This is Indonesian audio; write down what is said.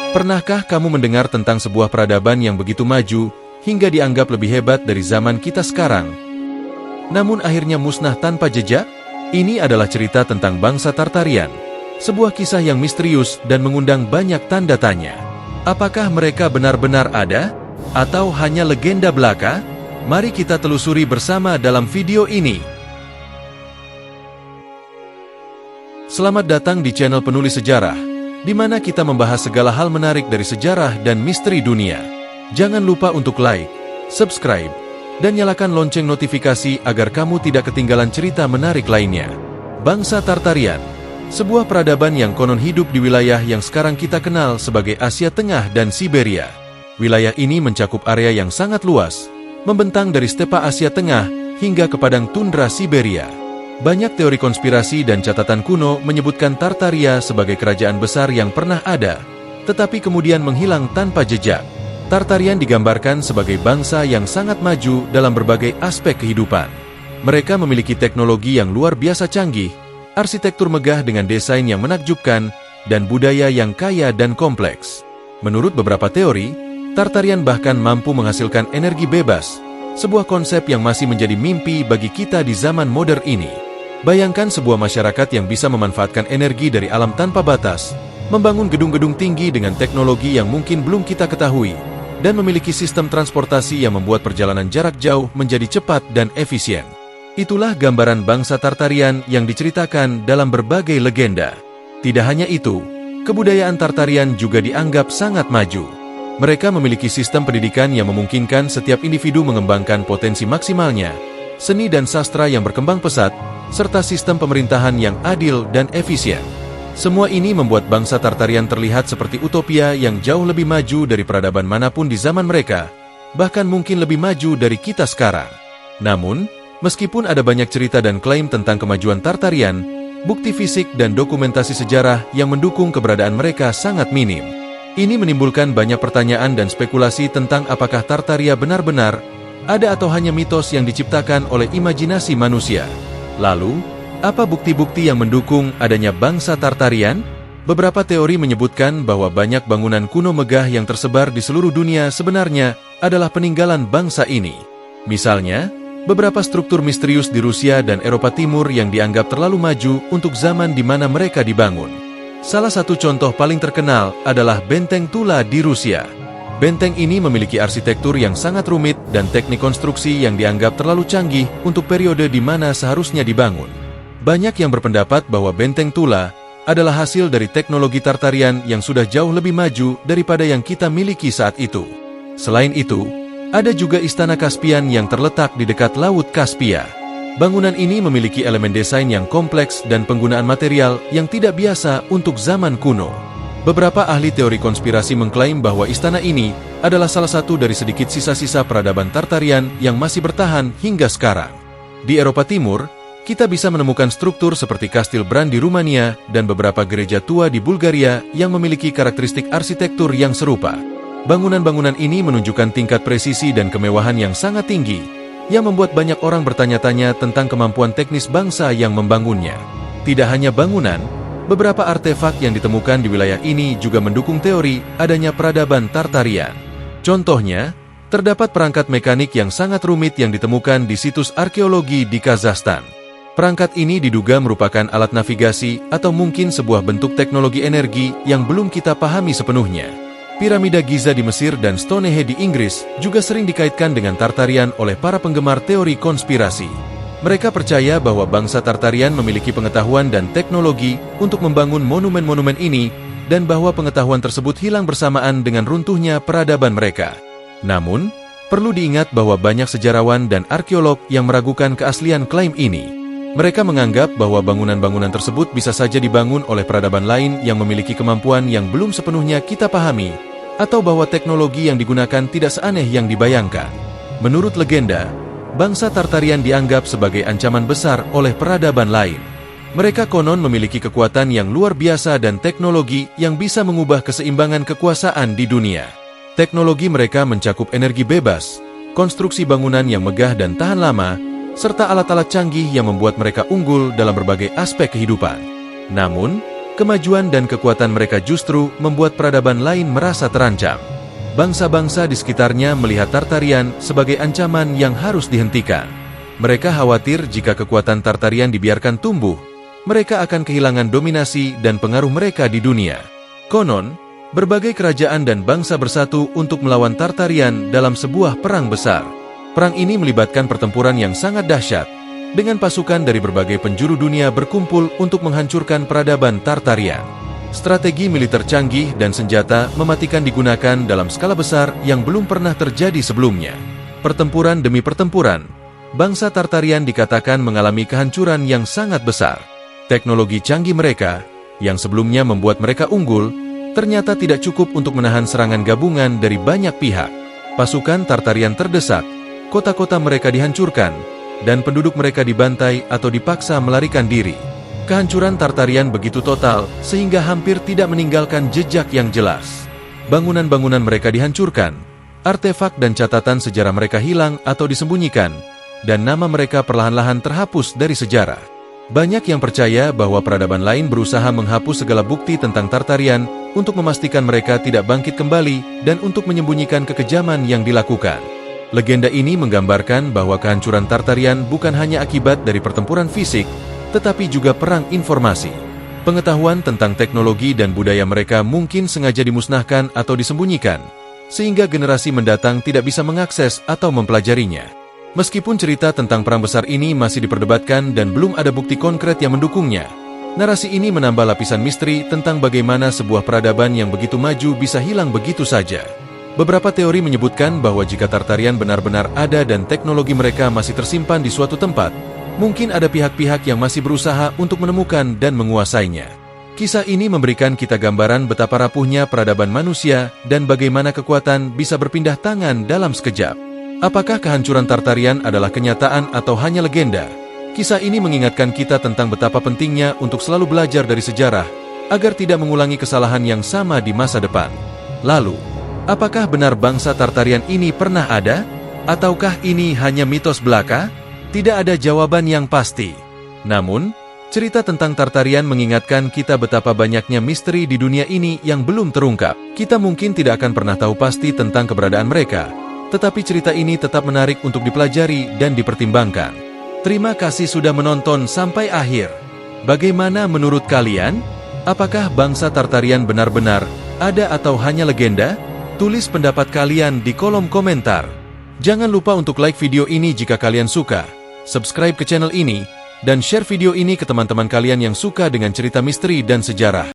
Pernahkah kamu mendengar tentang sebuah peradaban yang begitu maju, hingga dianggap lebih hebat dari zaman kita sekarang? Namun akhirnya musnah tanpa jejak? Ini adalah cerita tentang bangsa Tartarian. Sebuah kisah yang misterius dan mengundang banyak tanda tanya. Apakah mereka benar-benar ada? Atau hanya legenda belaka? Mari kita telusuri bersama dalam video ini. Selamat datang di channel Penulis Sejarah, di mana kita membahas segala hal menarik dari sejarah dan misteri dunia. Jangan lupa untuk like, subscribe, dan nyalakan lonceng notifikasi agar kamu tidak ketinggalan cerita menarik lainnya. Bangsa Tartarian, sebuah peradaban yang konon hidup di wilayah yang sekarang kita kenal sebagai Asia Tengah dan Siberia. Wilayah ini mencakup area yang sangat luas, membentang dari stepa Asia Tengah hingga ke padang tundra Siberia. Banyak teori konspirasi dan catatan kuno menyebutkan Tartaria sebagai kerajaan besar yang pernah ada, tetapi kemudian menghilang tanpa jejak. Tartarian digambarkan sebagai bangsa yang sangat maju dalam berbagai aspek kehidupan. Mereka memiliki teknologi yang luar biasa canggih, arsitektur megah dengan desain yang menakjubkan, dan budaya yang kaya dan kompleks. Menurut beberapa teori, Tartarian bahkan mampu menghasilkan energi bebas, sebuah konsep yang masih menjadi mimpi bagi kita di zaman modern ini. Bayangkan sebuah masyarakat yang bisa memanfaatkan energi dari alam tanpa batas, membangun gedung-gedung tinggi dengan teknologi yang mungkin belum kita ketahui, dan memiliki sistem transportasi yang membuat perjalanan jarak jauh menjadi cepat dan efisien. Itulah gambaran bangsa Tartarian yang diceritakan dalam berbagai legenda. Tidak hanya itu, kebudayaan Tartarian juga dianggap sangat maju. Mereka memiliki sistem pendidikan yang memungkinkan setiap individu mengembangkan potensi maksimalnya, seni dan sastra yang berkembang pesat, serta sistem pemerintahan yang adil dan efisien. Semua ini membuat bangsa Tartarian terlihat seperti utopia yang jauh lebih maju dari peradaban manapun di zaman mereka, bahkan mungkin lebih maju dari kita sekarang. Namun, meskipun ada banyak cerita dan klaim tentang kemajuan Tartarian, bukti fisik dan dokumentasi sejarah yang mendukung keberadaan mereka sangat minim. Ini menimbulkan banyak pertanyaan dan spekulasi tentang apakah Tartaria benar-benar ada atau hanya mitos yang diciptakan oleh imajinasi manusia. Lalu, apa bukti-bukti yang mendukung adanya bangsa Tartarian? Beberapa teori menyebutkan bahwa banyak bangunan kuno megah yang tersebar di seluruh dunia sebenarnya adalah peninggalan bangsa ini. Misalnya, beberapa struktur misterius di Rusia dan Eropa Timur yang dianggap terlalu maju untuk zaman di mana mereka dibangun. Salah satu contoh paling terkenal adalah Benteng Tula di Rusia. Benteng ini memiliki arsitektur yang sangat rumit dan teknik konstruksi yang dianggap terlalu canggih untuk periode di mana seharusnya dibangun. Banyak yang berpendapat bahwa Benteng Tula adalah hasil dari teknologi Tartarian yang sudah jauh lebih maju daripada yang kita miliki saat itu. Selain itu, ada juga Istana Kaspian yang terletak di dekat Laut Kaspia. Bangunan ini memiliki elemen desain yang kompleks dan penggunaan material yang tidak biasa untuk zaman kuno. Beberapa ahli teori konspirasi mengklaim bahwa istana ini adalah salah satu dari sedikit sisa-sisa peradaban Tartarian yang masih bertahan hingga sekarang. Di Eropa Timur, kita bisa menemukan struktur seperti Kastil Bran di Rumania dan beberapa gereja tua di Bulgaria yang memiliki karakteristik arsitektur yang serupa. Bangunan-bangunan ini menunjukkan tingkat presisi dan kemewahan yang sangat tinggi, yang membuat banyak orang bertanya-tanya tentang kemampuan teknis bangsa yang membangunnya. Tidak hanya bangunan, beberapa artefak yang ditemukan di wilayah ini juga mendukung teori adanya peradaban Tartarian. Contohnya, terdapat perangkat mekanik yang sangat rumit yang ditemukan di situs arkeologi di Kazakhstan. Perangkat ini diduga merupakan alat navigasi atau mungkin sebuah bentuk teknologi energi yang belum kita pahami sepenuhnya. Piramida Giza di Mesir dan Stonehenge di Inggris juga sering dikaitkan dengan Tartarian oleh para penggemar teori konspirasi. Mereka percaya bahwa bangsa Tartarian memiliki pengetahuan dan teknologi untuk membangun monumen-monumen ini, dan bahwa pengetahuan tersebut hilang bersamaan dengan runtuhnya peradaban mereka. Namun, perlu diingat bahwa banyak sejarawan dan arkeolog yang meragukan keaslian klaim ini. Mereka menganggap bahwa bangunan-bangunan tersebut bisa saja dibangun oleh peradaban lain yang memiliki kemampuan yang belum sepenuhnya kita pahami, atau bahwa teknologi yang digunakan tidak seaneh yang dibayangkan. Menurut legenda, bangsa Tartarian dianggap sebagai ancaman besar oleh peradaban lain. Mereka konon memiliki kekuatan yang luar biasa dan teknologi yang bisa mengubah keseimbangan kekuasaan di dunia. Teknologi mereka mencakup energi bebas, konstruksi bangunan yang megah dan tahan lama, serta alat-alat canggih yang membuat mereka unggul dalam berbagai aspek kehidupan. Namun, Kemajuan dan kekuatan mereka justru membuat peradaban lain merasa terancam. Bangsa-bangsa di sekitarnya melihat Tartarian sebagai ancaman yang harus dihentikan. Mereka khawatir jika kekuatan Tartarian dibiarkan tumbuh, mereka akan kehilangan dominasi dan pengaruh mereka di dunia. Konon, berbagai kerajaan dan bangsa bersatu untuk melawan Tartarian dalam sebuah perang besar. Perang ini melibatkan pertempuran yang sangat dahsyat, dengan pasukan dari berbagai penjuru dunia berkumpul untuk menghancurkan peradaban Tartarian. Strategi militer canggih dan senjata mematikan digunakan dalam skala besar yang belum pernah terjadi sebelumnya. Pertempuran demi pertempuran, bangsa Tartarian dikatakan mengalami kehancuran yang sangat besar. Teknologi canggih mereka, yang sebelumnya membuat mereka unggul, ternyata tidak cukup untuk menahan serangan gabungan dari banyak pihak. Pasukan Tartarian terdesak, kota-kota mereka dihancurkan, dan penduduk mereka dibantai atau dipaksa melarikan diri. Kehancuran Tartarian begitu total, sehingga hampir tidak meninggalkan jejak yang jelas. Bangunan-bangunan mereka dihancurkan, artefak dan catatan sejarah mereka hilang atau disembunyikan, dan nama mereka perlahan-lahan terhapus dari sejarah. Banyak yang percaya bahwa peradaban lain berusaha menghapus segala bukti tentang Tartarian untuk memastikan mereka tidak bangkit kembali dan untuk menyembunyikan kekejaman yang dilakukan. Legenda ini menggambarkan bahwa kehancuran Tartarian bukan hanya akibat dari pertempuran fisik, tetapi juga perang informasi. Pengetahuan tentang teknologi dan budaya mereka mungkin sengaja dimusnahkan atau disembunyikan, sehingga generasi mendatang tidak bisa mengakses atau mempelajarinya. Meskipun cerita tentang perang besar ini masih diperdebatkan dan belum ada bukti konkret yang mendukungnya, narasi ini menambah lapisan misteri tentang bagaimana sebuah peradaban yang begitu maju bisa hilang begitu saja. Beberapa teori menyebutkan bahwa jika Tartarian benar-benar ada dan teknologi mereka masih tersimpan di suatu tempat, mungkin ada pihak-pihak yang masih berusaha untuk menemukan dan menguasainya. Kisah ini memberikan kita gambaran betapa rapuhnya peradaban manusia dan bagaimana kekuatan bisa berpindah tangan dalam sekejap. Apakah kehancuran Tartarian adalah kenyataan atau hanya legenda? Kisah ini mengingatkan kita tentang betapa pentingnya untuk selalu belajar dari sejarah, agar tidak mengulangi kesalahan yang sama di masa depan. Lalu, apakah benar bangsa Tartarian ini pernah ada? Ataukah ini hanya mitos belaka? Tidak ada jawaban yang pasti. Namun, cerita tentang Tartarian mengingatkan kita betapa banyaknya misteri di dunia ini yang belum terungkap. Kita mungkin tidak akan pernah tahu pasti tentang keberadaan mereka, tetapi cerita ini tetap menarik untuk dipelajari dan dipertimbangkan. Terima kasih sudah menonton sampai akhir. Bagaimana menurut kalian? Apakah bangsa Tartarian benar-benar ada atau hanya legenda? Tulis pendapat kalian di kolom komentar. Jangan lupa untuk like video ini jika kalian suka, subscribe ke channel ini, dan share video ini ke teman-teman kalian yang suka dengan cerita misteri dan sejarah.